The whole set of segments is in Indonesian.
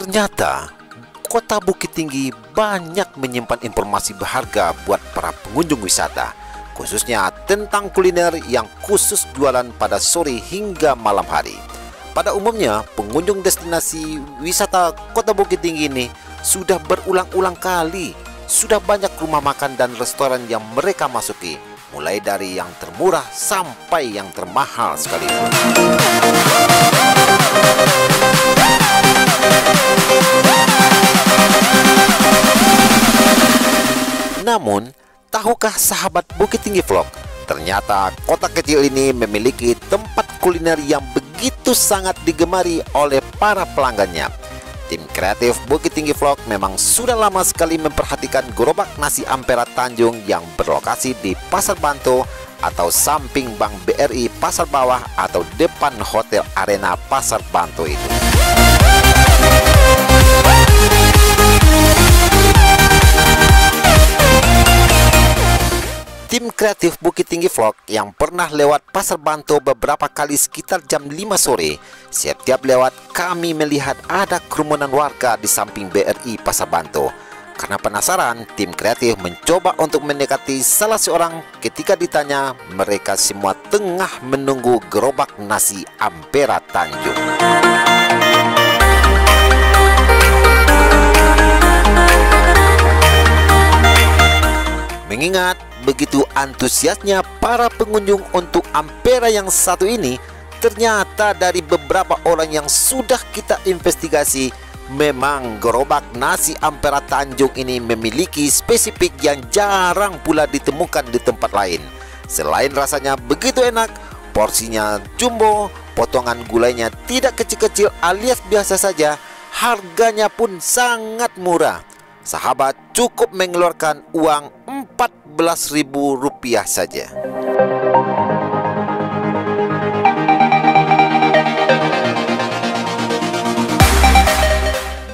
Ternyata Kota Bukit Tinggi banyak menyimpan informasi berharga buat para pengunjung wisata, khususnya tentang kuliner yang khusus jualan pada sore hingga malam hari. Pada umumnya, pengunjung destinasi wisata Kota Bukit Tinggi ini sudah berulang-ulang kali, sudah banyak rumah makan dan restoran yang mereka masuki, mulai dari yang termurah sampai yang termahal sekalipun. Namun, tahukah sahabat Bukit Tinggi Vlog, ternyata kota kecil ini memiliki tempat kuliner yang begitu sangat digemari oleh para pelanggannya. Tim kreatif Bukit Tinggi Vlog memang sudah lama sekali memperhatikan gerobak nasi Ampera Tanjung yang berlokasi di Pasar Banto atau samping Bank BRI Pasar Bawah atau depan Hotel Arena Pasar Banto itu. Tim kreatif Bukit Tinggi Vlog yang pernah lewat Pasar Banto beberapa kali sekitar jam 5 sore, setiap lewat kami melihat ada kerumunan warga di samping BRI Pasar Banto. Karena penasaran, tim kreatif mencoba untuk mendekati salah seorang. Ketika ditanya, mereka semua tengah menunggu gerobak nasi Ampera Tanjung. Mengingat begitu antusiasnya para pengunjung untuk Ampera yang satu ini, ternyata dari beberapa orang yang sudah kita investigasi, memang gerobak nasi Ampera Tanjung ini memiliki spesifik yang jarang pula ditemukan di tempat lain. Selain rasanya begitu enak, porsinya jumbo, potongan gulainya tidak kecil-kecil alias biasa saja, harganya pun sangat murah. Sahabat cukup mengeluarkan uang Rp14.000 saja.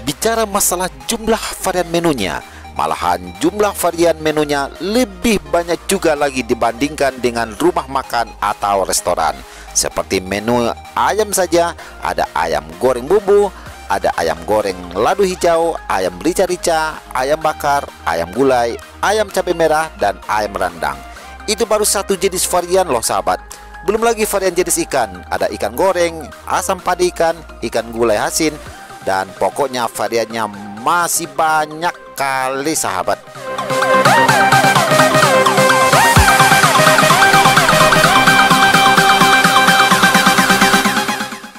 Bicara masalah jumlah varian menunya, malahan jumlah varian menunya lebih banyak juga lagi dibandingkan dengan rumah makan atau restoran. Seperti menu ayam saja, ada ayam goreng bumbu, ada ayam goreng ladu hijau, ayam rica-rica, ayam bakar, ayam gulai, ayam cabai merah, dan ayam rendang. Itu baru satu jenis varian loh sahabat. Belum lagi varian jenis ikan. Ada ikan goreng, asam padi ikan, ikan gulai asin, dan pokoknya variannya masih banyak kali sahabat.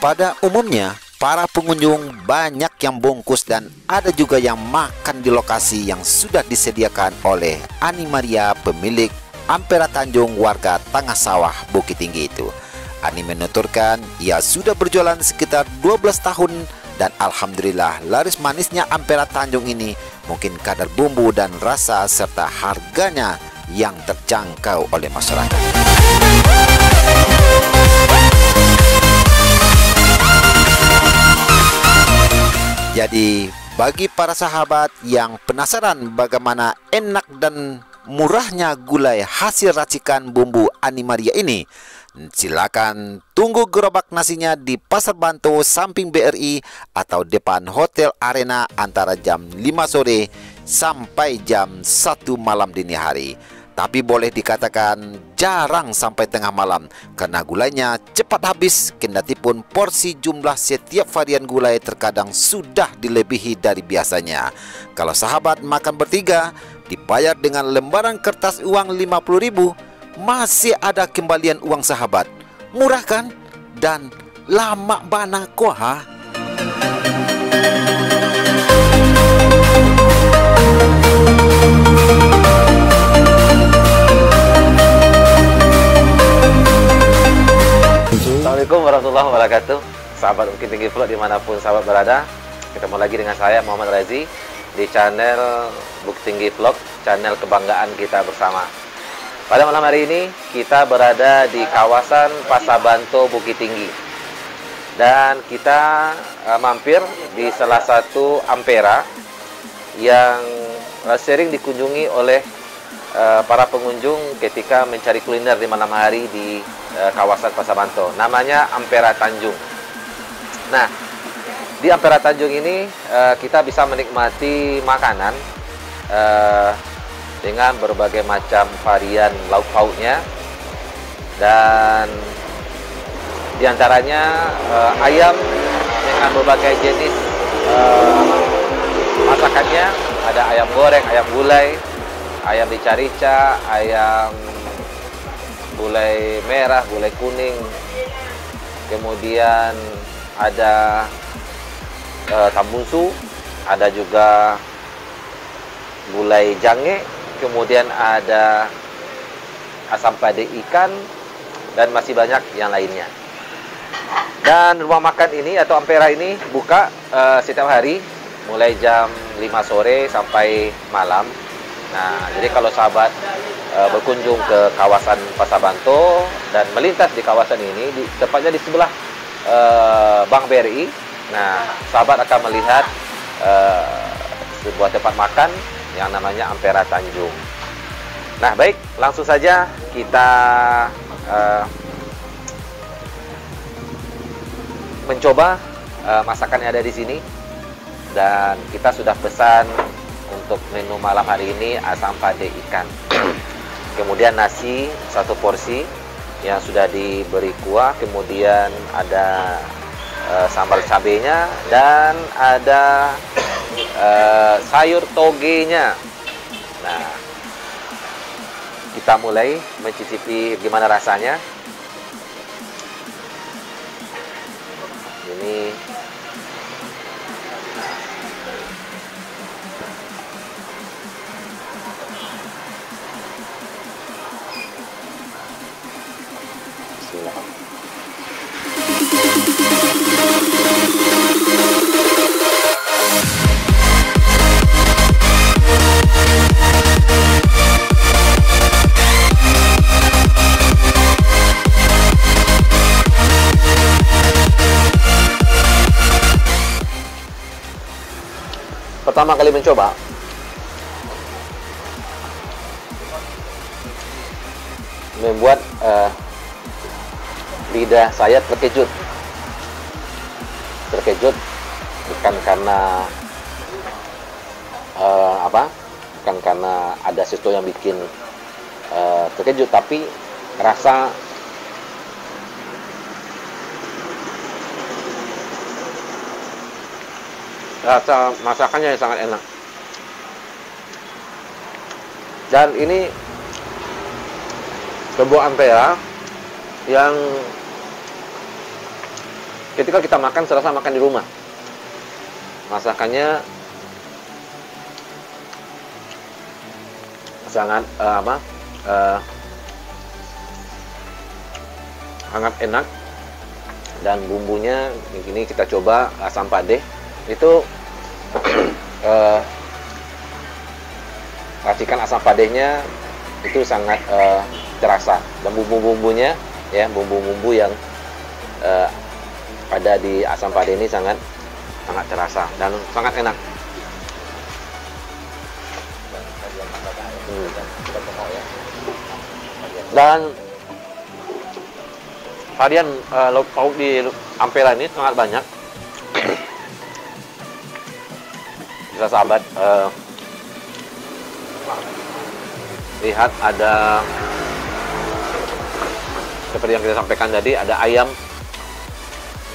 Pada umumnya, para pengunjung banyak yang bungkus dan ada juga yang makan di lokasi yang sudah disediakan oleh Ani Maria, pemilik Ampera Tanjung warga Tengah Sawah Bukit Tinggi itu. Ani menuturkan ia sudah berjualan sekitar 12 tahun dan alhamdulillah laris manisnya Ampera Tanjung ini mungkin kadar bumbu dan rasa serta harganya yang terjangkau oleh masyarakat. Jadi, bagi para sahabat yang penasaran bagaimana enak dan murahnya gulai hasil racikan bumbu Ani Maria ini, silakan tunggu gerobak nasinya di Pasar Banto samping BRI atau depan Hotel Arena antara jam 5 sore sampai jam 1 malam dini hari. Tapi boleh dikatakan jarang sampai tengah malam karena gulainya cepat habis, kendati pun porsi jumlah setiap varian gulai terkadang sudah dilebihi dari biasanya. Kalau sahabat makan bertiga, dibayar dengan lembaran kertas uang 50.000, masih ada kembalian uang sahabat. Murah kan? Dan lama bana kok ha? Assalamualaikum warahmatullahi wabarakatuh. Sahabat Bukit Tinggi Vlog dimanapun sahabat berada, ketemu lagi dengan saya Muhammad Razi di channel Bukit Tinggi Vlog, channel kebanggaan kita bersama. Pada malam hari ini kita berada di kawasan Pasar Banto Bukit Tinggi dan kita mampir di salah satu Ampera yang sering dikunjungi oleh para pengunjung ketika mencari kuliner di malam hari di kawasan Pasar Banto. Namanya Ampera Tanjung. Nah, di Ampera Tanjung ini kita bisa menikmati makanan dengan berbagai macam varian lauk pauknya, dan diantaranya ayam dengan berbagai jenis masakannya. Ada ayam goreng, ayam gulai, ayam rica-rica, ayam gulai merah, gulai kuning, kemudian ada tambunsu, ada juga gulai jange, kemudian ada asam pade ikan, dan masih banyak yang lainnya. Dan rumah makan ini atau Ampera ini buka setiap hari mulai jam 5 sore sampai malam. Nah, jadi kalau sahabat berkunjung ke kawasan Pasar Banto dan melintas di kawasan ini, tepatnya di sebelah Bank BRI, nah sahabat akan melihat sebuah tempat makan yang namanya Ampera Tanjung. Nah, baik, langsung saja kita mencoba masakan yang ada di sini. Dan kita sudah pesan untuk menu malam hari ini asam pade ikan. Kemudian nasi 1 porsi yang sudah diberi kuah, kemudian ada sambal cabenya, dan ada sayur togenya. Nah, kita mulai mencicipi gimana rasanya. Ini pertama kali mencoba, membuat lidah saya terkejut. Bukan karena bukan karena ada sesuatu yang bikin terkejut, tapi rasa masakannya yang sangat enak. Dan ini sebuah Ampera yang ketika kita makan serasa makan di rumah. Masakannya sangat sangat enak, dan bumbunya ini kita coba asam pade itu racikan asam padenya itu sangat terasa, dan bumbu-bumbunya ya, bumbu-bumbu yang ada di asam pade ini sangat terasa dan sangat enak. Dan varian lauk pauk di Ampera ini sangat banyak. Bisa sahabat lihat, ada seperti yang kita sampaikan tadi, ada ayam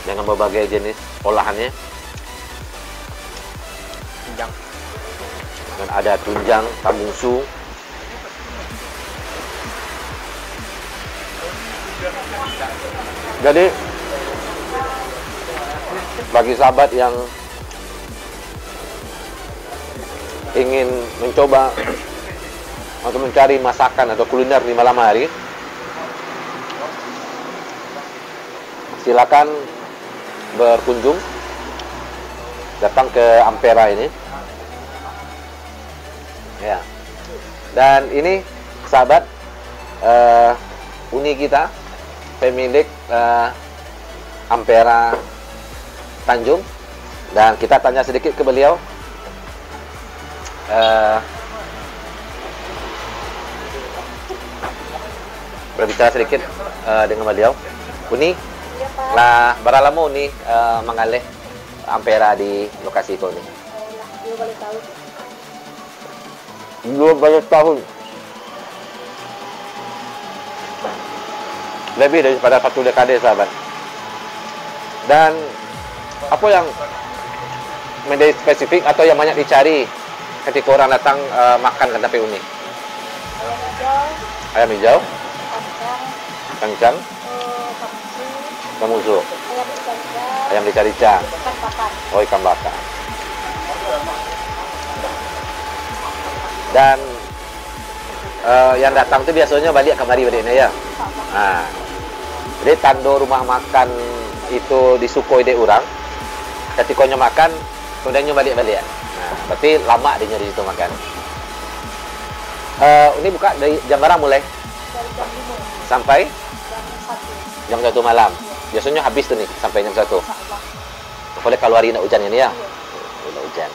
dengan berbagai jenis olahannya, dan ada tunjang, tambungsu, jadi bagi sahabat yang ingin mencoba atau mencari masakan atau kuliner di malam hari, silakan berkunjung, datang ke Ampera ini ya. Dan ini sahabat Uni kita, pemilik Ampera Tanjung, dan kita tanya sedikit ke beliau. Berbicara sedikit dengan beliau. Uni, lah berapa lama Uni mengalih Ampera di lokasi kau ini? 2 balik tahun. 12 tahun. Lebih daripada 1 dekade, sahabat. Dan apa yang menjadi spesifik atau yang banyak dicari ketika orang datang makan ke Tape Uni? Ayam hijau, Ayam hijau, kacang, kangkang, kamusu, kamusu, ayam rica-rica, ayam rica-rica, ikan bakar. oh ikan bakar. Dan yang datang tu biasanya balik kemari baliknya ya. Nah, jadi tando rumah makan itu disukoi dek orang. Ketika nyo makan, kemudian nyo balik-balik. Nah, berarti lama dia di situ makan. Ini buka dari jam berapa mulai? Dari jam 5 Sampai jam 1. jam 1 malam. Biasanya habis tuh nih sampai jam 1. Boleh kalau hari nak hujan ini ya. Nak hujan.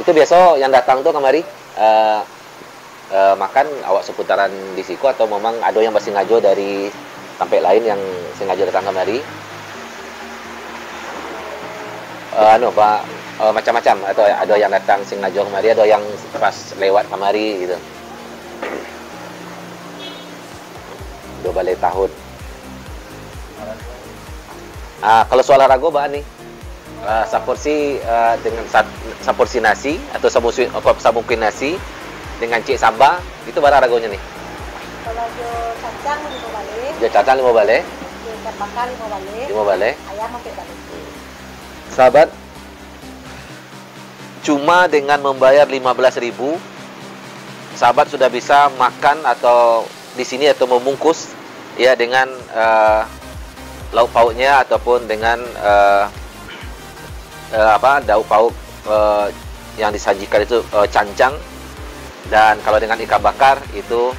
Itu biasa yang datang tuh kemari makan awak seputaran di siku atau memang ada yang bersengaja dari tempat lain yang sengaja datang kemari? Macam-macam atau ada yang datang sengaja kemari, ada yang pas lewat kemari gitu. 2 balik tahun. Kalau soal olahraga bahan nih, saporsi dengan saporsi nasi atau sabungkin nasi dengan cik sambal itu barang ragonya nih. Kalau jo cacang 5 balik, Dia cacang 5 balik, jo ikan bakar 5 balik, 5 balik. ayam 4 balik. Sahabat, cuma dengan membayar 15.000, sahabat sudah bisa makan atau di sini atau membungkus ya dengan lauk pauknya ataupun dengan daun pauk yang disajikan itu cancang, dan kalau dengan ikan bakar itu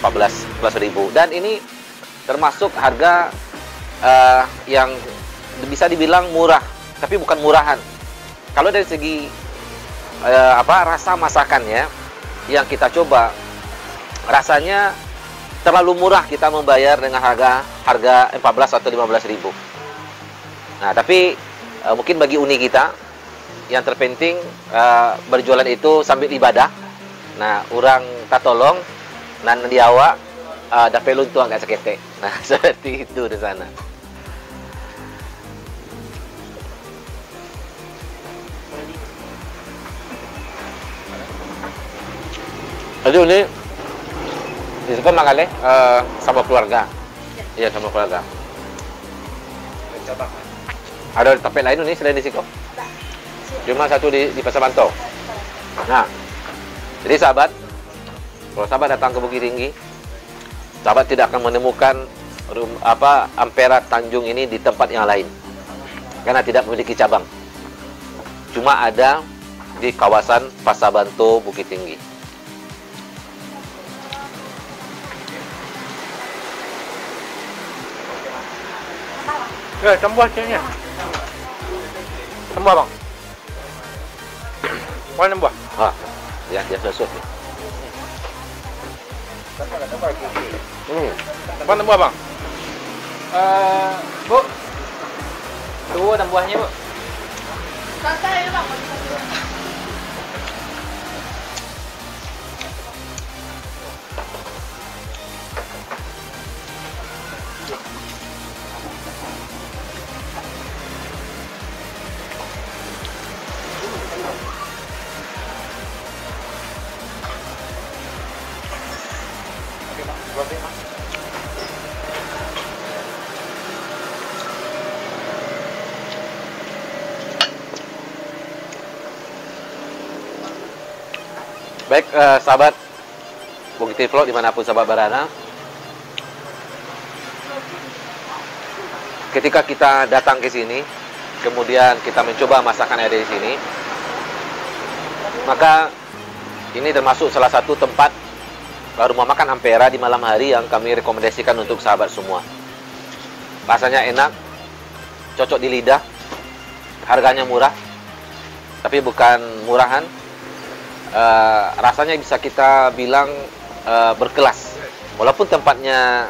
14.000. Dan ini termasuk harga yang bisa dibilang murah, tapi bukan murahan. Kalau dari segi rasa masakannya yang kita coba, rasanya terlalu murah kita membayar dengan harga 14 atau 15.000. Nah, tapi mungkin bagi uni kita yang terpenting berjualan itu sambil ibadah. Nah, orang tak tolong nan di awak dah pelun tu agak seketek. Nah, seperti itu di sana. Jadi ini disebut makale sama keluarga. Iya, sama keluarga. Ada tempat lain nih selain di situ? Cuma satu di Pasar Bantong. Nah, jadi sahabat, kalau sahabat datang ke Bukit Tinggi, sahabat tidak akan menemukan Ampera Tanjung ini di tempat yang lain, karena tidak memiliki cabang. Cuma ada di kawasan Pasar Bantong Bukit Tinggi. Tambah ceknya. Tambah bang. Mana tambah? Ya, dia susut. Mana tambah bang? Bu, 2 tambahnya bu. Baik, sahabat Bukit Tinggi Vlog dimanapun sahabat berada, ketika kita datang ke sini, kemudian kita mencoba masakan yang ada di sini, maka ini termasuk salah satu tempat rumah makan Ampera di malam hari yang kami rekomendasikan untuk sahabat semua. Rasanya enak, cocok di lidah, harganya murah, tapi bukan murahan. Rasanya bisa kita bilang berkelas. Walaupun tempatnya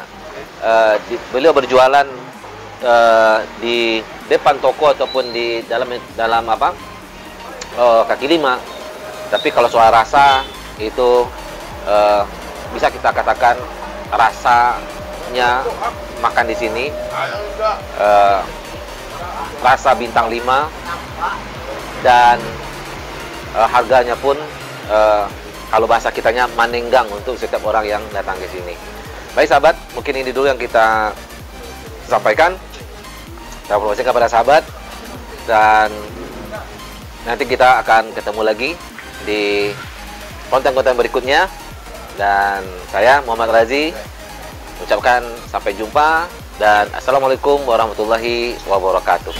beliau berjualan di depan toko ataupun di dalam apa kaki lima. Tapi kalau soal rasa itu bisa kita katakan rasanya makan di sini rasa bintang 5, dan harganya pun kalau bahasa kitanya manenggang untuk setiap orang yang datang ke sini. Baik sahabat, mungkin ini dulu yang kita sampaikan. Saya promosikan kepada sahabat, dan nanti kita akan ketemu lagi di konten-konten berikutnya. Dan saya Muhammad Razi ucapkan sampai jumpa dan assalamualaikum warahmatullahi wabarakatuh.